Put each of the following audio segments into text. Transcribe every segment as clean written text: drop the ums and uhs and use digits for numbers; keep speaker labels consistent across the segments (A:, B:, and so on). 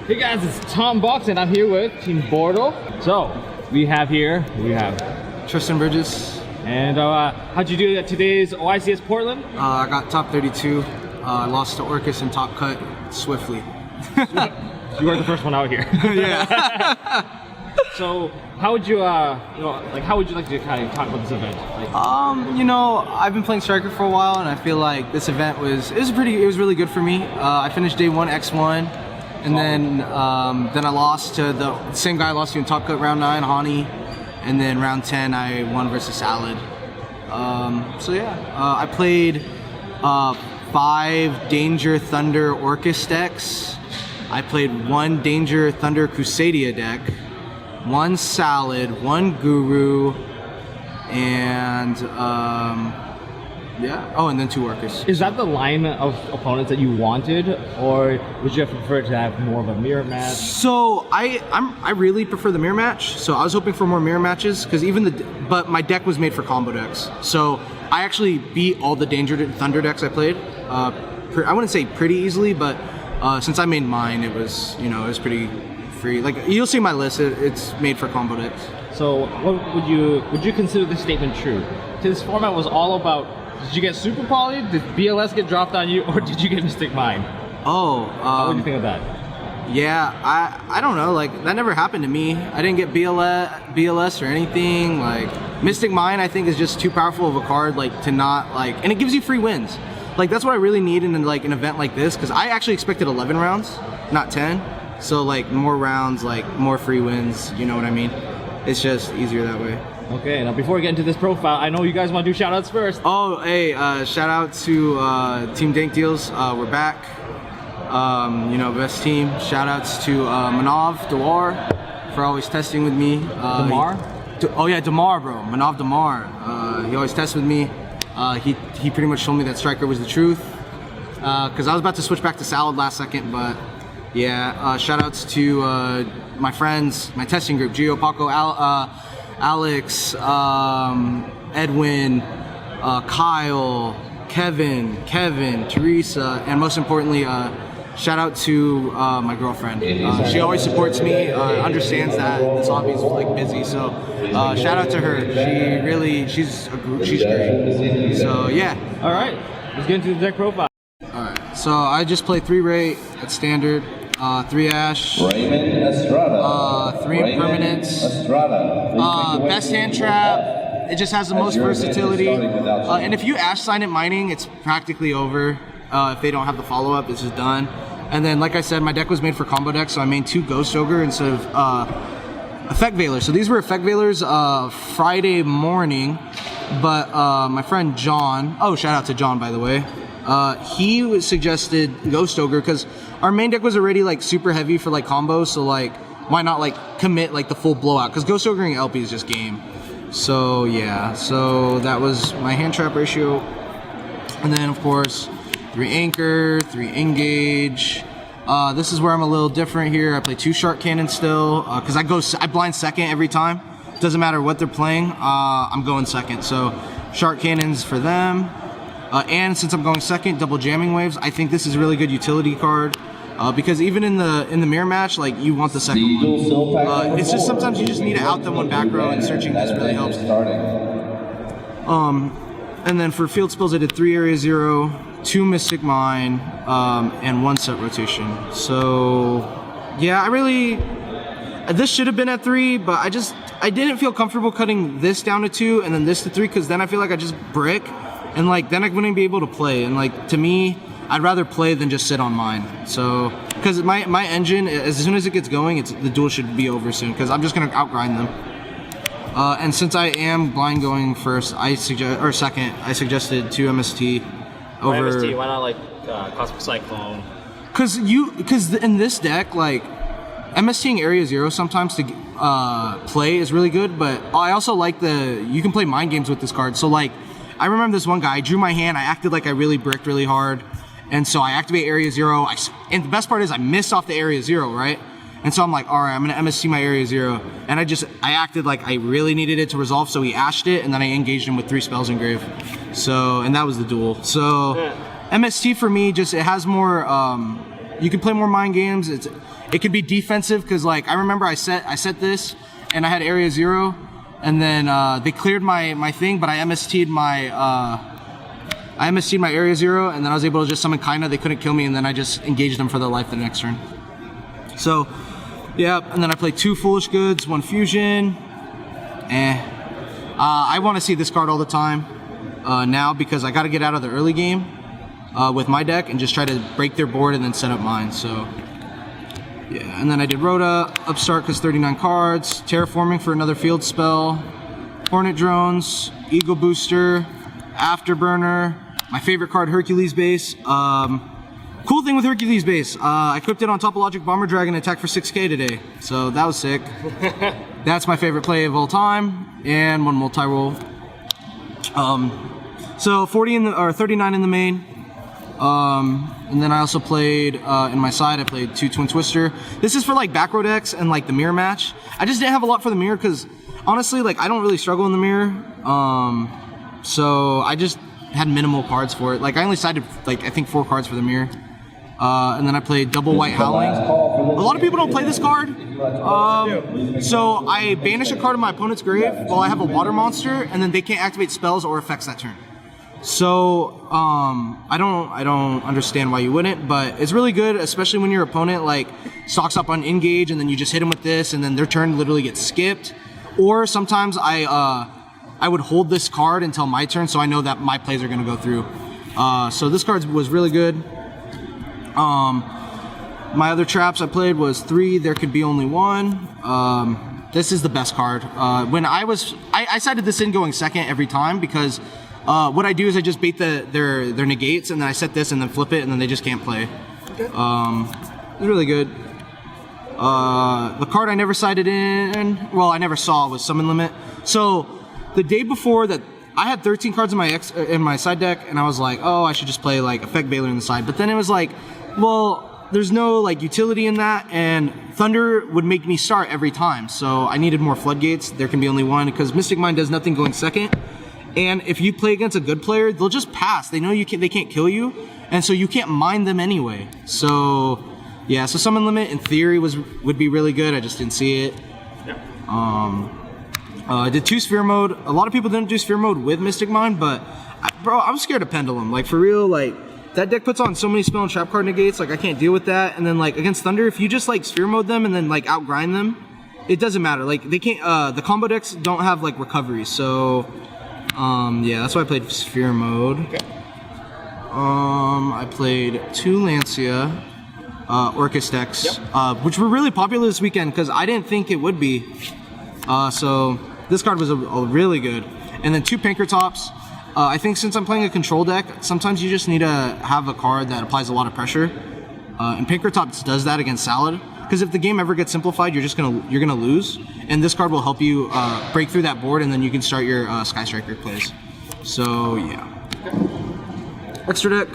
A: Hey guys, it's Tom Box and I'm here with Team Bordeaux. So, we have
B: Tristan Bridges.
A: And how'd you do at today's YCS Portland?
B: I got top 32. Lost to Orcus in top cut swiftly.
A: You were the first one out here.
B: Yeah.
A: So, how would you, how would you like to kind of talk about this event?
B: I've been playing Striker for a while, and I feel like this event was really good for me. I finished day 1 X1, and then I lost to the same guy I lost to in Top Cut round 9, Hani, and then round 10 I won versus Salad. I played 5 Danger Thunder Orcus decks. I played 1 Danger Thunder Crusadia deck, 1 Salad, 1 Guru, and and then 2 Orcus.
A: Is that the line of opponents that you wanted, or would you have preferred to have more of a mirror match?
B: So I really prefer the mirror match. So I was hoping for more mirror matches because but my deck was made for combo decks. So I actually beat all the Danger Thunder decks I played. I wouldn't say pretty easily, but since I made mine, it was pretty free. Like you'll see my list, it's made for combo decks.
A: So what would you consider this statement true? This format was all about, did you get super poly, did BLS get dropped on you, or did you get Mystic Mine? What do you think of that?
B: Yeah, I don't know, like that never happened to me. I didn't get BLS or anything. Like Mystic Mine I think is just too powerful of a card, like to not like, and it gives you free wins. Like that's what I really need in like an event like this, because I actually expected 11 rounds, not 10. So like more rounds, like more free wins, you know what I mean? It's just easier that way.
A: Okay, now before we get into this profile, I know you guys want to do shout outs first.
B: Oh, hey, shout out to Team Dank Deals. We're back. Best team. Shout outs to Manav Dewar for always testing with me.
A: Damar?
B: Damar, bro. Manav Damar. He always tests with me. He pretty much told me that Striker was the truth. Because I was about to switch back to Salad last second, but yeah. Shout outs to my friends, my testing group, Gio, Paco, Alex, Edwin, Kyle, Kevin, Teresa, and most importantly, shout out to my girlfriend. She always supports me, understands that this hobby is like busy, so shout out to her. She's great. So yeah.
A: All right, let's get into the deck profile.
B: All right, so I just play 3 rate at standard. 3 Ash, 3 Impermanence, best hand trap. It just has the most versatility. And if you Ash sign it mining, it's practically over. If they don't have the follow-up, it's just done. And then, like I said, my deck was made for combo decks, so I made 2 Ghost Ogre instead of Effect Veilers. So these were Effect Veilers Friday morning, but my friend John, shout out to John, by the way, he suggested Ghost Ogre because our main deck was already like super heavy for like combos, so like why not like commit like the full blowout, because Ghost Ogre LP is just game. So yeah, so that was my hand trap ratio. And then of course 3 Anchor, 3 Engage. This is where I'm a little different here. I play 2 Shark Cannon still because I blind second every time. Doesn't matter what they're playing, I'm going second. So Shark Cannons for them. And since I'm going second, double jamming waves. I think this is a really good utility card because even in the mirror match, like you want the second one. It's just sometimes you just need to out them one back row, and searching this really helps. And then for field spells, I did 3 Area 0, 2 Mystic Mine, and 1 set rotation. So yeah, this should have been at 3, but I didn't feel comfortable cutting this down to 2 and then this to 3, because then I feel like I just brick. And like then I wouldn't be able to play, and like to me, I'd rather play than just sit on mine. So because my engine, as soon as it gets going, the duel should be over soon, because I'm just gonna outgrind them. And since I am blind going first, I suggested 2 MST over.
A: Why MST? Why not like Cosmic Cyclone?
B: Because in this deck, like MSTing Area 0 sometimes to play is really good, but I also like you can play mind games with this card. So like, I remember this one guy, I drew my hand, I acted like I really bricked really hard, and so I activate Area 0, and the best part is I missed off the Area 0, right? And so I'm like, alright, I'm gonna MST my Area 0, and I acted like I really needed it to resolve, so he ashed it, and then I engaged him with 3 spells engraved. So, and that was the duel. So, MST for me, it has more, you can play more mind games, It can be defensive because like I remember I set this and I had area 0, and then they cleared my thing, but I MST'd my area 0, and then I was able to just summon Kaina. They couldn't kill me, and then I just engaged them for their life the next turn. So, yeah, and then I played 2 Foolish Goods, 1 Fusion. I want to see this card all the time now because I got to get out of the early game with my deck and just try to break their board and then set up mine. So, yeah, and then I did Rhoda, Upstart because 39 cards, Terraforming for another field spell, Hornet Drones, Eagle Booster, Afterburner, my favorite card, Hercules Base. Cool thing with Hercules Base, I equipped it on Topologic Bomber Dragon, attack for 6k today, so that was sick. That's my favorite play of all time, and 1 multi-roll. So 40 in the, or 39 in the main, and then I also played, in my side, I played 2 Twin Twister. This is for like back row decks and like the mirror match. I just didn't have a lot for the mirror because honestly, like I don't really struggle in the mirror, so I just had minimal cards for it. Like I only sided like I think 4 cards for the mirror. And then I played Double White Howling. A lot of people don't play this card. So I banish a card in my opponent's grave while I have a water monster, and then they can't activate spells or effects that turn. So I don't understand why you wouldn't, but it's really good, especially when your opponent like stocks up on engage, and then you just hit them with this, and then their turn literally gets skipped. Or sometimes I would hold this card until my turn, so I know that my plays are going to go through. So this card was really good. My other traps I played was 3, There Could Be Only One. This is the best card. When I sided this in going second every time because what I do is I just bait their negates, and then I set this and then flip it, and then they just can't play. Okay. It's really good. The card I never sided in, well, I never saw, was Summon Limit. So the day before that, I had 13 cards in my side deck, and I was like, oh, I should just play like Effect Baylor in the side. But then it was like, well, there's no like utility in that, and Thunder would make me start every time. So I needed more Floodgates. There Can Be Only One because Mystic Mine does nothing going second. And if you play against a good player, they'll just pass. They know they can't kill you, and so you can't mine them anyway. So yeah, so Summon Limit in theory would be really good. I just didn't see it. Yeah. I did 2 Sphere Mode. A lot of people didn't do Sphere Mode with Mystic Mine, but bro, I'm scared of Pendulum. Like for real, like that deck puts on so many spell and trap card negates. Like I can't deal with that. And then like against Thunder, if you just like Sphere Mode them and then like outgrind them, it doesn't matter. Like they can't. The combo decks don't have like recovery. So yeah, that's why I played Sphere Mode. Okay. I played 2 Lancia Orcus decks, yep. Which were really popular this weekend because I didn't think it would be. So this card was a really good. And then 2 Pinkertops. I think since I'm playing a control deck, sometimes you just need to have a card that applies a lot of pressure. And Pinkertops does that against Salad. Because if the game ever gets simplified, you're gonna lose. And this card will help you break through that board, and then you can start your Sky Striker plays. So yeah. Extra deck.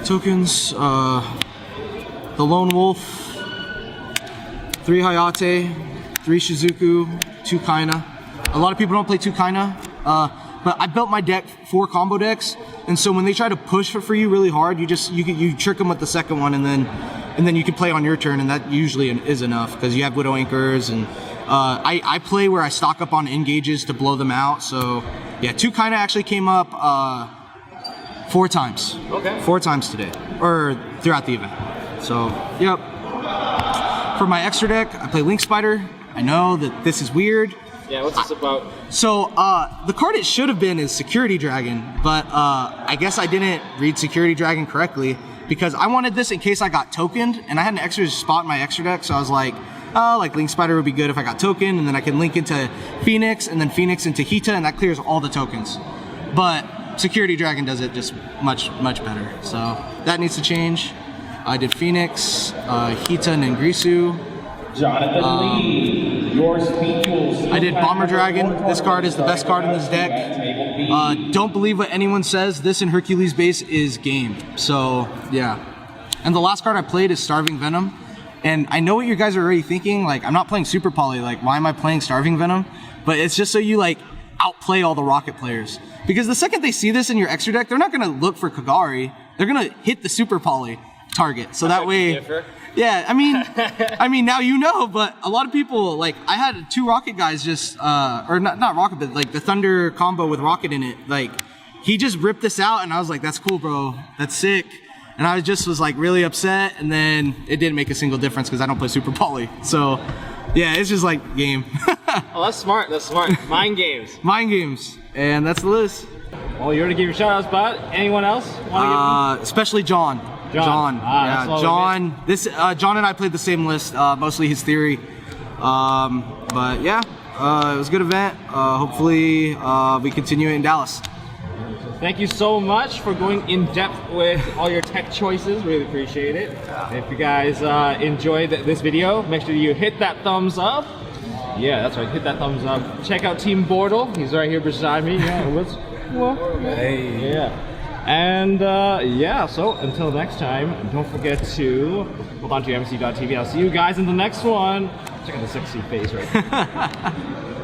B: Tokens. The Lone Wolf. 3 Hayate. 3 Shizuku. 2 Kaina. A lot of people don't play 2 Kaina. But I built my deck for combo decks, and so when they try to push for you really hard, you trick them with the second one, and then you can play on your turn, and that usually is enough because you have Widow Anchors, and I play where I stock up on engages to blow them out. So yeah, 2 Kaina actually came up 4 times. Okay. 4 times today, or throughout the event. So yep. For my extra deck, I play Link Spider. I know that this is weird.
A: Yeah, what's this about?
B: So, the card it should have been is Security Dragon, but I guess I didn't read Security Dragon correctly because I wanted this in case I got tokened, and I had an extra spot in my extra deck, so I was like, oh, like Link Spider would be good if I got tokened, and then I can link into Phoenix, and then Phoenix into Hita, and that clears all the tokens. But Security Dragon does it just much better, so that needs to change. I did Phoenix, Hita, and Ningrisu.
C: Jonathan Lee, your speed tools.
B: I did Bomber Dragon. This card is the best card in this deck. Don't believe what anyone says. This in Hercules base is game. So, yeah. And the last card I played is Starving Venom. And I know what you guys are already thinking. Like, I'm not playing Super Poly. Like, why am I playing Starving Venom? But it's just so you, like, outplay all the Rocket players. Because the second they see this in your extra deck, they're not going to look for Kagari. They're going to hit the Super Poly target. So that way... Yeah, I mean now you know, but a lot of people, like, I had 2 Rocket guys just, or not Rocket, but like the Thunder combo with Rocket in it. Like, he just ripped this out, and I was like, that's cool, bro. That's sick. And I was like really upset, and then it didn't make a single difference because I don't play Super Poly. So, yeah, it's just like game.
A: Oh, that's smart. That's smart. Mind games.
B: Mind games, and that's the list.
A: Well, you already gave your shout outs, but anyone else want to give
B: especially John. John. Yeah, John. John and I played the same list, mostly his theory. But yeah, it was a good event. Hopefully, we continue it in Dallas.
A: Thank you so much for going in depth with all your tech choices. Really appreciate it. If you guys enjoyed this video, make sure you hit that thumbs up. Yeah, that's right. Hit that thumbs up. Check out Team Bortle. He's right here beside me. Yeah. Hey. Yeah. And yeah, so until next time, don't forget to hold on to MST.TV. I'll see you guys in the next one. Check out the sexy face right there.